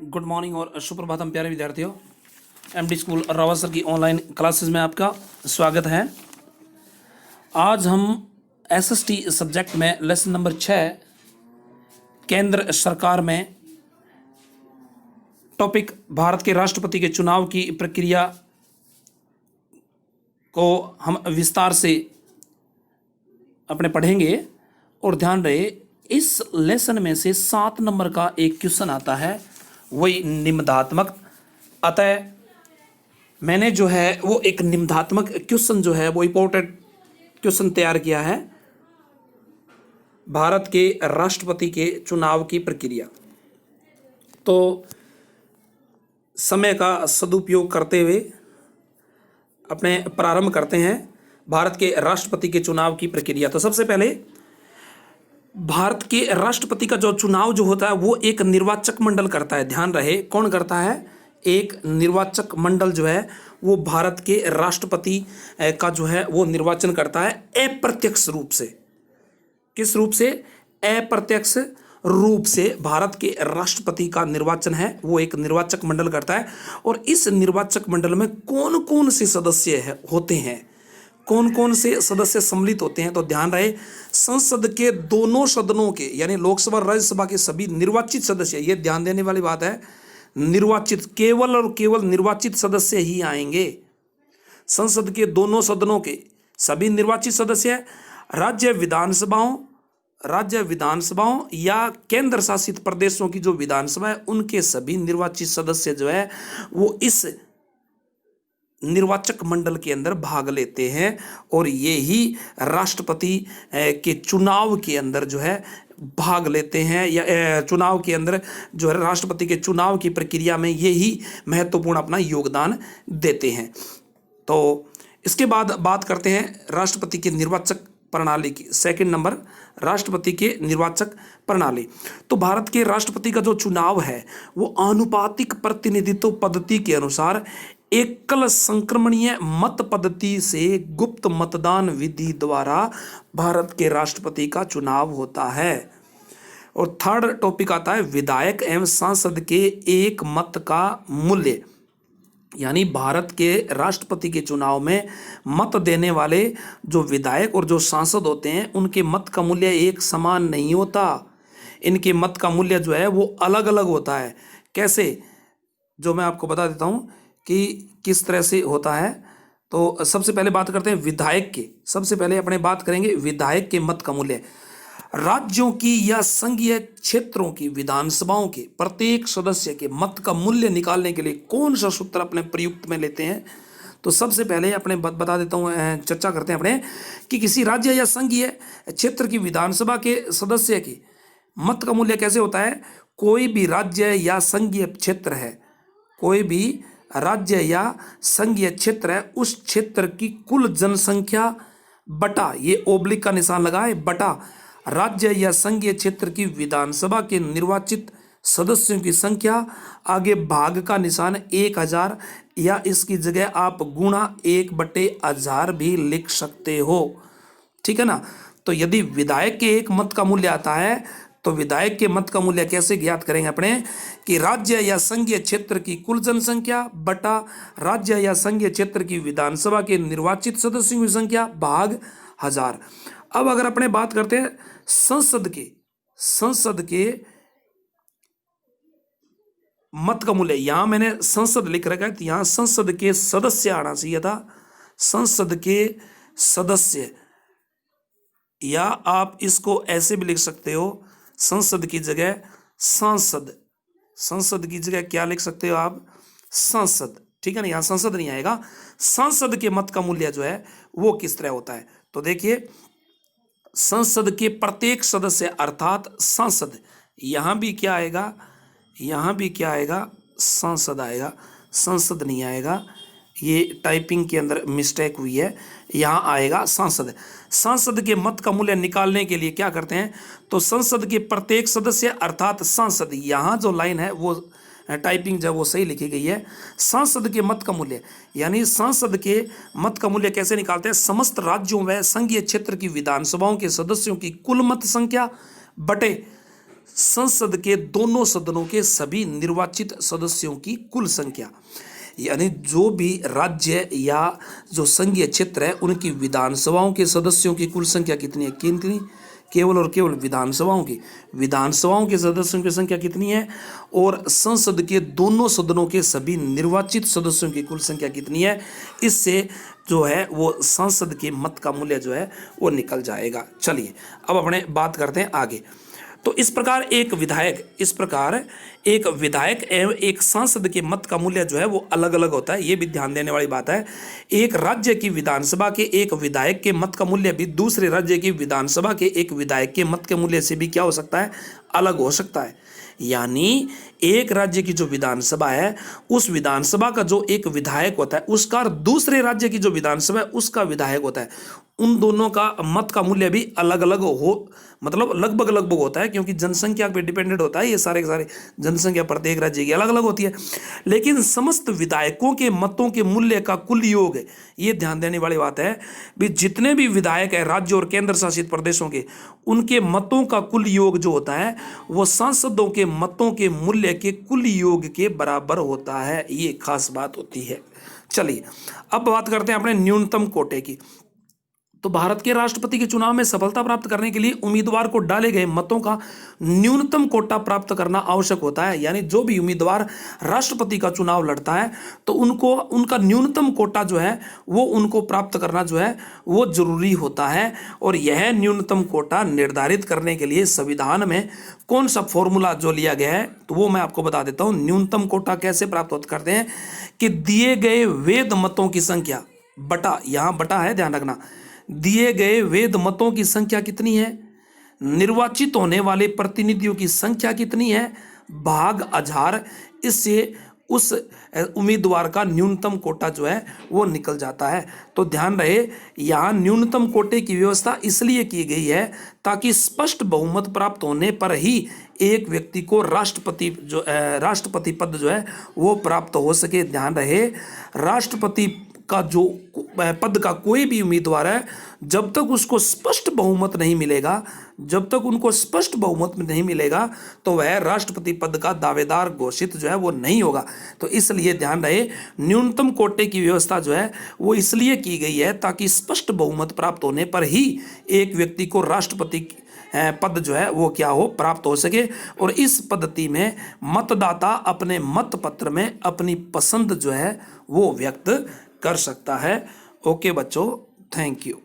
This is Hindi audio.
गुड मॉर्निंग और सुप्रभातम प्यारे विद्यार्थियों। एमडी स्कूल रावत की ऑनलाइन क्लासेस में आपका स्वागत है। आज हम एसएसटी सब्जेक्ट में लेसन नंबर 6 केंद्र सरकार में टॉपिक भारत के राष्ट्रपति के चुनाव की प्रक्रिया को हम विस्तार से अपने पढ़ेंगे। और ध्यान रहे, इस लेसन में से 7 नंबर का एक क्वेश्चन आता है, वही निम्नात्मक। अतः मैंने जो है वो एक निम्नात्मक क्वेश्चन जो है वो इंपॉर्टेंट क्वेश्चन तैयार किया है, भारत के राष्ट्रपति के चुनाव की प्रक्रिया। तो समय का सदुपयोग करते हुए अपने प्रारंभ करते हैं भारत के राष्ट्रपति के चुनाव की प्रक्रिया। तो सबसे पहले भारत के राष्ट्रपति का जो चुनाव जो होता है वो एक निर्वाचक मंडल करता है। ध्यान रहे, कौन करता है? एक निर्वाचक मंडल जो है वो भारत के राष्ट्रपति का जो है वो निर्वाचन करता है अप्रत्यक्ष रूप से। किस रूप से? अप्रत्यक्ष रूप से भारत के राष्ट्रपति का निर्वाचन है वो एक निर्वाचक मंडल करता है। और इस निर्वाचक मंडल में कौन कौन से सदस्य होते हैं, कौन कौन से सदस्य सम्मिलित होते हैं? तो ध्यान रहे, संसद के दोनों सदनों के यानी लोकसभा और राज्यसभा के सभी निर्वाचित सदस्य, ये ध्यान देने वाली बात है, निर्वाचित, केवल और केवल निर्वाचित सदस्य ही आएंगे। संसद के दोनों सदनों के सभी निर्वाचित सदस्य, राज्य विधानसभाओं या केंद्र शासित प्रदेशों की जो विधानसभा है उनके सभी निर्वाचित सदस्य जो है वो इस निर्वाचक मंडल के अंदर भाग लेते हैं। और ये ही राष्ट्रपति के चुनाव के अंदर जो है भाग लेते हैं, या चुनाव के अंदर जो है राष्ट्रपति के चुनाव की प्रक्रिया में ये ही महत्वपूर्ण अपना योगदान देते हैं। तो इसके बाद बात करते हैं राष्ट्रपति के निर्वाचक प्रणाली की। सेकंड नंबर, राष्ट्रपति के निर्वाचक प्रणाली। तो भारत के राष्ट्रपति का जो चुनाव है वो आनुपातिक प्रतिनिधित्व पद्धति के अनुसार एकल संक्रमणीय मत पद्धति से गुप्त मतदान विधि द्वारा भारत के राष्ट्रपति का चुनाव होता है। और थर्ड टॉपिक आता है विधायक एवं सांसद के एक मत का मूल्य। यानी भारत के राष्ट्रपति के चुनाव में मत देने वाले जो विधायक और जो सांसद होते हैं उनके मत का मूल्य एक समान नहीं होता। इनके मत का मूल्य जो है वो अलग अलग होता है। कैसे? जो मैं आपको बता देता हूँ कि किस तरह से होता है। तो सबसे पहले बात करते हैं विधायक के। सबसे पहले अपने बात करेंगे विधायक के मत का मूल्य। राज्यों की या संघीय क्षेत्रों की विधानसभाओं के प्रत्येक सदस्य के मत का मूल्य निकालने के लिए कौन सा सूत्र अपने प्रयुक्त में लेते हैं? तो सबसे पहले अपने बता देता हूँ, चर्चा करते हैं अपने कि किसी राज्य या संघीय क्षेत्र की विधानसभा के सदस्य के मत का मूल्य कैसे होता है। कोई भी राज्य या संघीय क्षेत्र है, कोई भी राज्य या संघीय क्षेत्र है, उस क्षेत्र की कुल जनसंख्या बटा, ये ओब्लिक का निशान लगाए, बटा राज्य या संघीय क्षेत्र की विधानसभा के निर्वाचित सदस्यों की संख्या, आगे भाग का निशान 1000 या इसकी जगह आप गुणा 1/1000 भी लिख सकते हो। ठीक है ना? तो यदि विधायक के एक मत का मूल्य आता है तो विधायक के मत का मूल्य कैसे ज्ञात करेंगे अपने कि राज्य या संघीय क्षेत्र की कुल जनसंख्या बटा राज्य या संघीय क्षेत्र की विधानसभा के निर्वाचित सदस्यों की संख्या भाग 1000। अब अगर अपने बात करते हैं संसद के मत का मूल्य, यहां मैंने संसद लिख रखा है तो यहां संसद के सदस्य आना चाहिए था। संसद के सदस्य, या आप इसको ऐसे भी लिख सकते हो, संसद की जगह सांसद, संसद की जगह क्या लिख सकते हो आप? सांसद। ठीक है ना? यहां संसद नहीं आएगा। सांसद के मत का मूल्य जो है वो किस तरह होता है? तो देखिए, संसद के प्रत्येक सदस्य अर्थात सांसद, यहां भी क्या आएगा? यहां भी क्या आएगा? सांसद आएगा, संसद नहीं आएगा। ये टाइपिंग के अंदर मिस्टेक हुई है, यहाँ आएगा सांसद। सांसद के मत का मूल्य निकालने के लिए क्या करते हैं? तो संसद के प्रत्येक सदस्य अर्थात सांसद, यहाँ जो लाइन है वो टाइपिंग जब वो सही लिखी गई है, सांसद के मत का मूल्य, यानी सांसद के मत का मूल्य कैसे निकालते हैं? समस्त राज्यों व संघीय क्षेत्र की विधानसभाओं के सदस्यों की कुल मत संख्या बटे संसद के दोनों सदनों के सभी निर्वाचित सदस्यों की कुल संख्या, यानी जो भी राज्य या जो संघीय क्षेत्र है उनकी विधानसभाओं के सदस्यों की कुल संख्या कितनी है, कितनी, केवल और केवल विधानसभाओं के सदस्यों की संख्या कितनी है, और संसद के दोनों सदनों के सभी निर्वाचित सदस्यों की कुल संख्या कितनी है। इससे जो है वो संसद के मत का मूल्य जो है वो निकल जाएगा। चलिए अब अपने बात करते हैं आगे। तो इस प्रकार एक विधायक एवं एक सांसद के मत का मूल्य जो है वो अलग अलग होता है, ये भी ध्यान देने वाली बात है। एक राज्य की विधानसभा के एक विधायक के मत का मूल्य भी दूसरे राज्य की विधानसभा के एक विधायक के मत के मूल्य से भी क्या हो सकता है, अलग हो सकता है। यानी एक राज्य की जो विधानसभा है उस विधानसभा का जो एक विधायक होता है उसका, और दूसरे राज्य की जो विधानसभा है उसका विधायक होता है, उन दोनों का मत का मूल्य भी अलग अलग हो, मतलब लगभग होता है, क्योंकि जनसंख्या पे डिपेंडेंट होता है। ये सारे के सारे जनसंख्या प्रत्येक राज्य की अलग अलग होती है। लेकिन समस्त विधायकों के मतों के मूल्य का कुल योग, ये ध्यान देने वाली बात है भी, जितने भी विधायक है राज्य और केंद्र शासित प्रदेशों के, उनके मतों का कुल योग जो होता है वो सांसदों के मतों के मूल्य के कुल योग के बराबर होता है। ये खास बात होती है। चलिए अब बात करते हैं अपने न्यूनतम कोटे की। तो भारत के राष्ट्रपति के चुनाव में सफलता प्राप्त करने के लिए उम्मीदवार को डाले गए मतों का न्यूनतम कोटा प्राप्त करना आवश्यक होता है। यानी जो भी उम्मीदवार राष्ट्रपति का चुनाव लड़ता है तो उनको उनका न्यूनतम कोटा जो है वो उनको प्राप्त करना जो है वो जरूरी होता है। और यह न्यूनतम कोटा निर्धारित करने के लिए संविधान में कौन सा फॉर्मूला जो लिया गया है तो वो मैं आपको बता देता हूँ। न्यूनतम कोटा कैसे प्राप्त करते हैं कि दिए गए वैध मतों की संख्या बटा, यहाँ बटा है ध्यान रखना, दिए गए वैध मतों की संख्या कितनी है, निर्वाचित होने वाले प्रतिनिधियों की संख्या कितनी है, भाग 1000। इससे उस उम्मीदवार का न्यूनतम कोटा जो है वो निकल जाता है। तो ध्यान रहे यहाँ न्यूनतम कोटे की व्यवस्था इसलिए की गई है ताकि स्पष्ट बहुमत प्राप्त होने पर ही एक व्यक्ति को राष्ट्रपति पद जो है वो प्राप्त हो सके। ध्यान रहे राष्ट्रपति का जो पद का कोई भी उम्मीदवार है, जब तक उसको स्पष्ट बहुमत नहीं मिलेगा, तो वह राष्ट्रपति पद का दावेदार घोषित जो है वो नहीं होगा। तो इसलिए ध्यान रहे न्यूनतम कोटे की व्यवस्था जो है वो इसलिए की गई है ताकि स्पष्ट बहुमत प्राप्त होने पर ही एक व्यक्ति को राष्ट्रपति पद जो है वो क्या हो, प्राप्त हो सके। और इस पद्धति में मतदाता अपने मत पत्र में अपनी पसंद जो है वो व्यक्त कर सकता है। ओके बच्चों, थैंक यू।